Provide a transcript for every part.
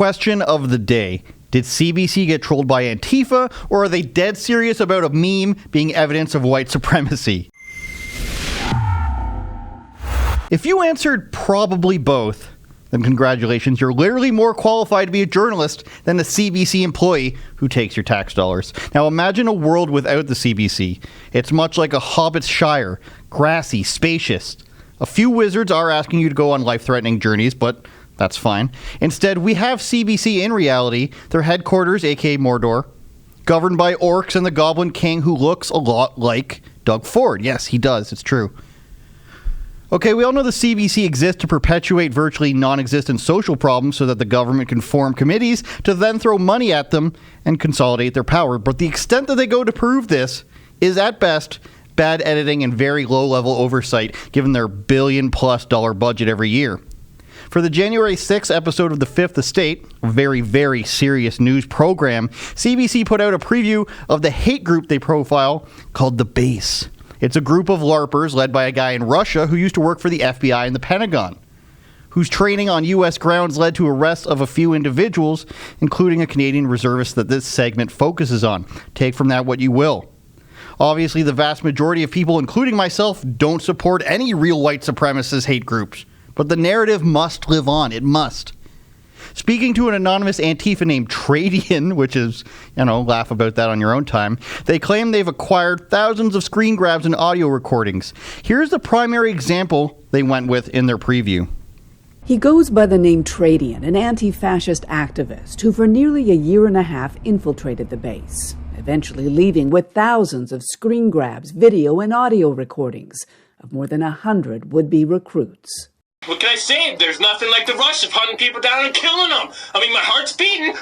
question of the day. Did CBC get trolled by Antifa, or are they dead serious about a meme being evidence of white supremacy? If you answered probably both, then congratulations, you're literally more qualified to be a journalist than a CBC employee who takes your tax dollars. Now imagine a world without the CBC. It's much like a Hobbit's Shire, grassy, spacious. A few wizards are asking you to go on life-threatening journeys, but that's fine. Instead, we have CBC in reality, their headquarters, aka Mordor, governed by orcs and the Goblin King, who looks a lot like Doug Ford. Yes, he does, it's true. Okay, we all know the CBC exists to perpetuate virtually non-existent social problems so that the government can form committees to then throw money at them and consolidate their power. But the extent that they go to prove this is, at best, bad editing and very low-level oversight, given their billion-plus dollar budget every year. For the January 6th episode of The Fifth Estate, a very, very serious news program, CBC put out a preview of the hate group they profile called The Base. It's a group of LARPers led by a guy in Russia who used to work for the FBI and the Pentagon, whose training on U.S. grounds led to arrests of a few individuals, including a Canadian reservist that this segment focuses on. Take from that what you will. Obviously, the vast majority of people, including myself, don't support any real white supremacist hate groups. But the narrative must live on. It must. Speaking to an anonymous Antifa named Tradian, which is, laugh about that on your own time, they claim they've acquired thousands of screen grabs and audio recordings. Here's the primary example they went with in their preview. He goes by the name Tradian, an anti-fascist activist who for nearly a year and a half infiltrated the base, eventually leaving with thousands of screen grabs, video and audio recordings of more than 100 would-be recruits. What can I say? There's nothing like the rush of hunting people down and killing them. I mean, my heart's beating.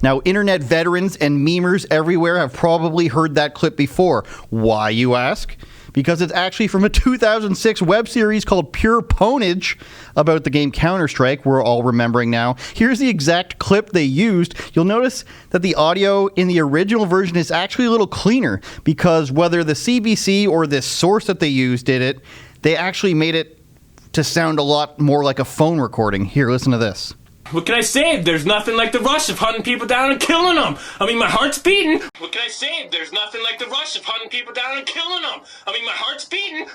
Now, internet veterans and memers everywhere have probably heard that clip before. Why, you ask? Because it's actually from a 2006 web series called Pure Ponage about the game Counter-Strike, we're all remembering now. Here's the exact clip they used. You'll notice that the audio in the original version is actually a little cleaner, because whether the CBC or this source that they used did it, they actually made it to sound a lot more like a phone recording. Here, listen to this. What can I say? There's nothing like the rush of hunting people down and killing them. I mean, my heart's beating. What can I say? There's nothing like the rush of hunting people down and killing them. I mean, my heart's beating.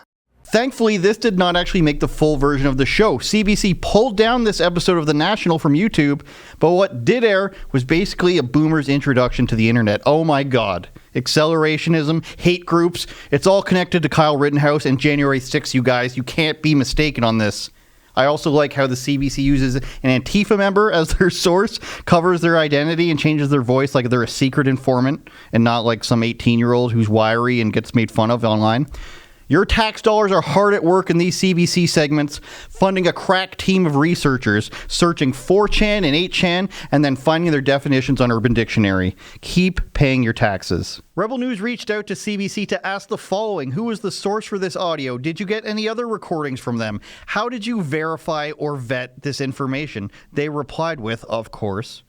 Thankfully, this did not actually make the full version of the show. CBC pulled down this episode of The National from YouTube, but what did air was basically a boomer's introduction to the internet. Oh my god. Accelerationism, hate groups, it's all connected to Kyle Rittenhouse and January 6th, you guys. You can't be mistaken on this. I also like how the CBC uses an Antifa member as their source, covers their identity, and changes their voice like they're a secret informant and not like some 18-year-old who's wiry and gets made fun of online. Your tax dollars are hard at work in these CBC segments, funding a crack team of researchers, searching 4chan and 8chan, and then finding their definitions on Urban Dictionary. Keep paying your taxes. Rebel News reached out to CBC to ask the following. Who was the source for this audio? Did you get any other recordings from them? How did you verify or vet this information? They replied with, of course,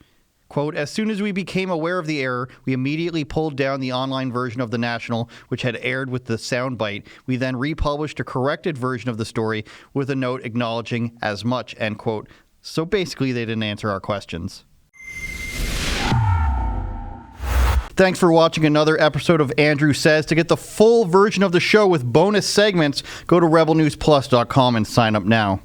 quote, as soon as we became aware of the error, we immediately pulled down the online version of The National, which had aired with the soundbite. We then republished a corrected version of the story with a note acknowledging as much, end quote. So basically, they didn't answer our questions. Thanks for watching another episode of Andrew Says. To get the full version of the show with bonus segments, go to rebelnewsplus.com and sign up now.